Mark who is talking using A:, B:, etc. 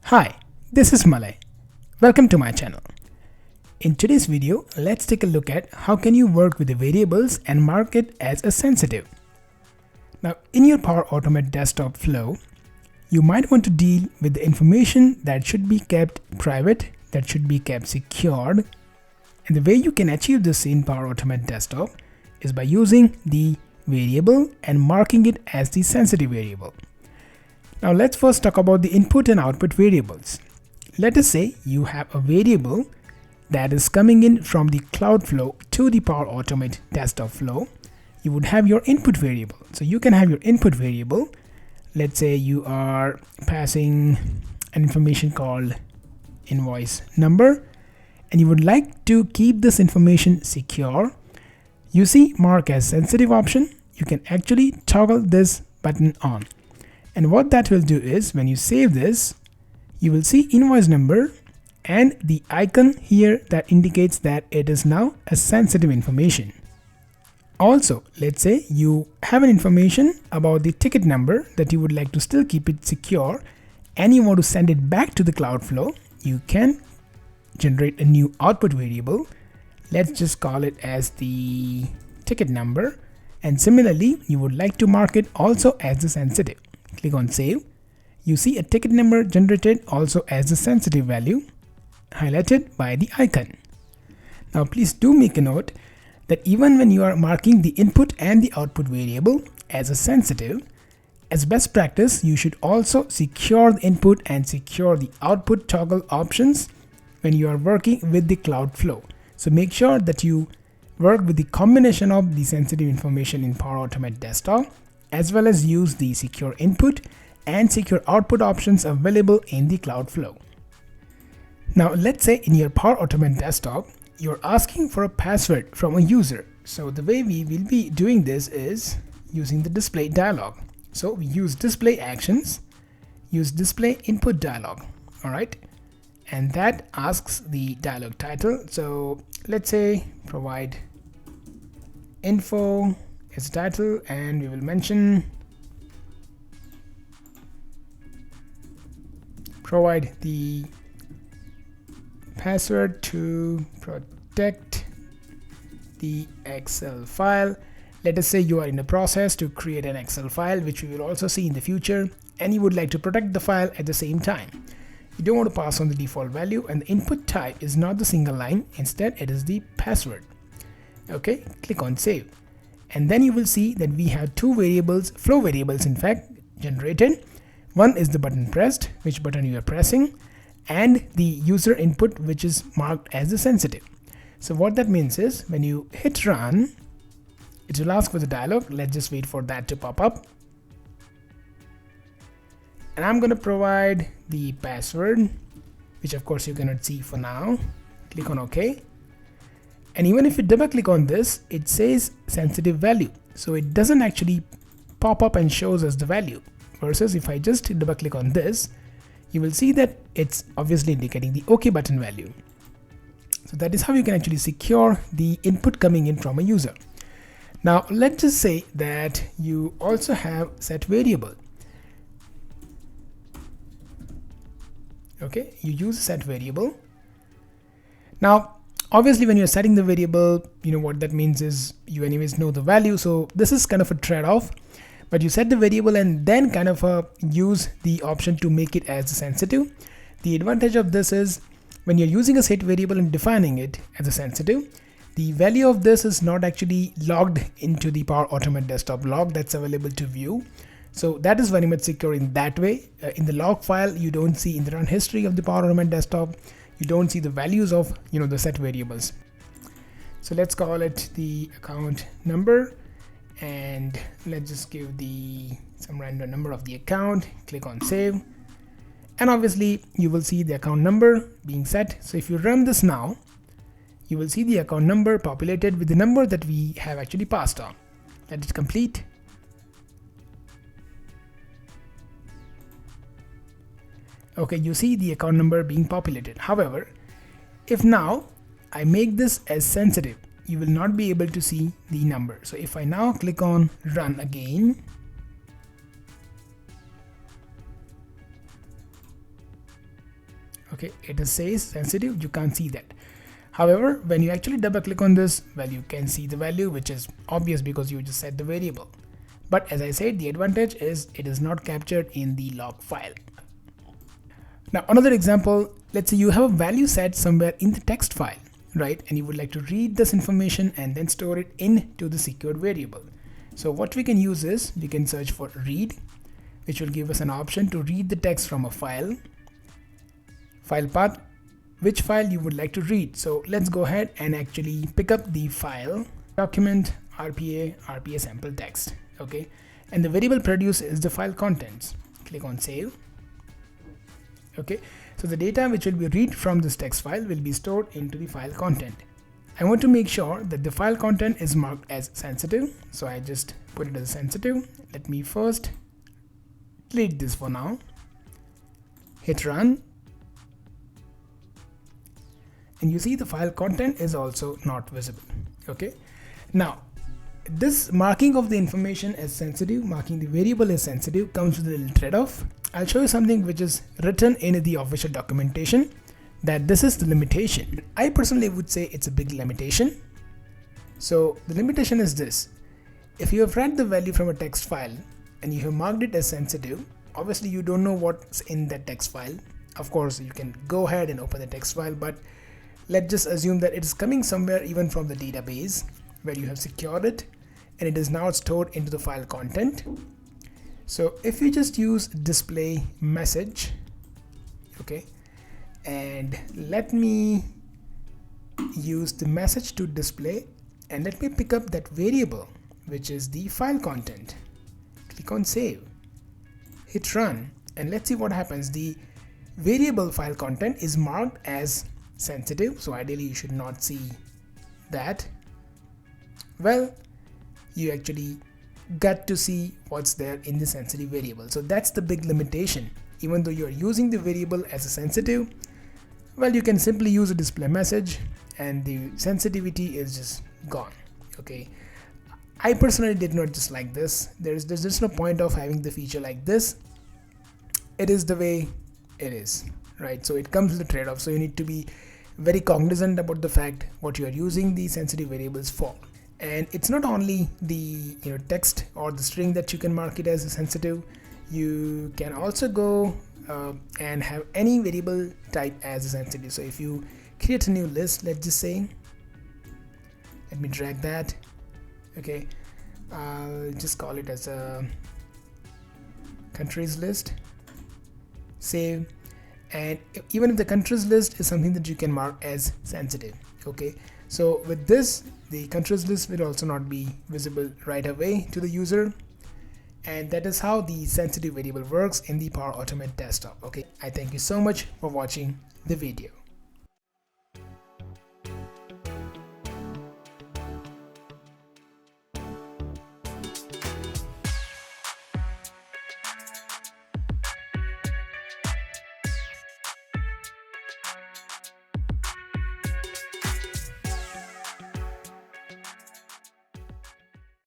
A: Hi, this is Malay. Welcome to my channel. In today's video, let's take a look at how can you work with the variables and mark it as a sensitive. Now, in your Power Automate desktop flow, you might want to deal with the information that should be kept private, that should be kept secured. And the way you can achieve this in Power Automate desktop is by using the variable and marking it as the sensitive variable. Now let's first talk about the input and output variables. Let us say you have a variable that is coming in from the cloud flow to the Power Automate desktop flow. You would have your input variable. So you can have your input variable. Let's say you are passing an information called invoice number and you would like to keep this information secure. You see mark as sensitive option. You can actually toggle this button on. And what that will do is when you save this, you will see invoice number and the icon here that indicates that it is now a sensitive information. Also, let's say you have an information about the ticket number that you would like to still keep it secure and you want to send it back to the cloud flow. You can generate a new output variable. Let's just call it as the ticket number. And similarly, you would like to mark it also as the sensitive. Click on save. You see a ticket number generated also as a sensitive value highlighted by the icon. Now please do make a note that even when you are marking the input and the output variable as a sensitive, as best practice you should also secure the input and secure the output toggle options when you are working with the cloud flow. So make sure that you work with the combination of the sensitive information in Power Automate desktop as well as use the secure input and secure output options available in the cloud flow. Now let's say in your Power Automate desktop, you're asking for a password from a user. So the way we will be doing this is using the display dialog. So we use display actions, use display input dialog, alright? And that asks the dialog title. So let's say provide info as title and we will mention provide the password to protect the Excel file. Let us say you are in the process to create an Excel file which we will also see in the future and you would like to protect the file at the same time. You don't want to pass on the default value and the input type is not the single line, instead it is the password. Okay, click on save. And then you will see that we have two variables, flow variables in fact, generated. One is the button pressed, which button you are pressing, and the user input which is marked as the sensitive. So what that means is when you hit run, it will ask for the dialog. Let's just wait for that to pop up. And I'm going to provide the password, which of course you cannot see for now. Click on OK. And even if you double click on this, it says sensitive value. So it doesn't actually pop up and shows us the value. Versus if I just double click on this, you will see that it's obviously indicating the OK button value. So that is how you can actually secure the input coming in from a user. Now let's just say that you also have set variable. Okay, you use set variable. Now obviously when you're setting the variable, you know what that means is you anyways know the value. So this is kind of a trade-off, but you set the variable and then kind of use the option to make it as sensitive. The advantage of this is when you're using a set variable and defining it as a sensitive, the value of this is not actually logged into the Power Automate desktop log that's available to view. So that is very much secure in that way. In the log file, you don't see in the run history of the Power Automate desktop, you don't see the values of the set variables. So let's call it the account number and let's just give some random number of the account. Click on save and obviously you will see the account number being set. So if you run this now, you will see the account number populated with the number that we have actually passed on. Let it complete. Okay, you see the account number being populated. However, if now I make this as sensitive, you will not be able to see the number. So if I now click on run again, Okay, it says sensitive, you can't see that. However, when you actually double click on this, well, you can see the value, which is obvious because you just set the variable. But as I said, the advantage is it is not captured in the log file. Now, another example, let's say you have a value set somewhere in the text file, right? And you would like to read this information and then store it into the secured variable. So what we can use is we can search for read, which will give us an option to read the text from a file path, which file you would like to read. So let's go ahead and actually pick up the file document RPA sample text. Okay, and the variable produced is the file contents. Click on save. Okay, so the data which will be read from this text file will be stored into the file content. I want to make sure that the file content is marked as sensitive, so I just put it as sensitive. Let me first delete this for now. Hit run, and you see the file content is also not visible. Okay, now this marking of the information as sensitive, marking the variable as sensitive, comes with a little trade-off. I'll show you something which is written in the official documentation, that this is the limitation. I personally would say it's a big limitation. So the limitation is this: if you have read the value from a text file and you have marked it as sensitive, obviously you don't know what's in that text file. Of course, you can go ahead and open the text file, but let's just assume that it is coming somewhere even from the database where you have secured it, and it is now stored into the file content. So if you just use display message, okay, and let me use the message to display, and let me pick up that variable which is the file content. Click on save, hit run, and let's see what happens. The variable file content is marked as sensitive, so ideally you should not see that. Well, you actually got to see what's there in the sensitive variable. So that's the big limitation. Even though you're using the variable as a sensitive, well, you can simply use a display message and the sensitivity is just gone. Okay, I personally did not just like this. There's just no point of having the feature like this. It is the way it is, right? So it comes with a trade-off. So you need to be very cognizant about the fact what you are using the sensitive variables for. And it's not only the text or the string that you can mark it as a sensitive. You can also go and have any variable type as a sensitive. So if you create a new list, let's just say, let me drag that. Okay, I'll just call it as a countries list. Save. And even if the countries list is something that you can mark as sensitive. Okay, so with this, the countries list will also not be visible right away to the user. And that is how the sensitive variable works in the Power Automate desktop. Okay, I thank you so much for watching the video.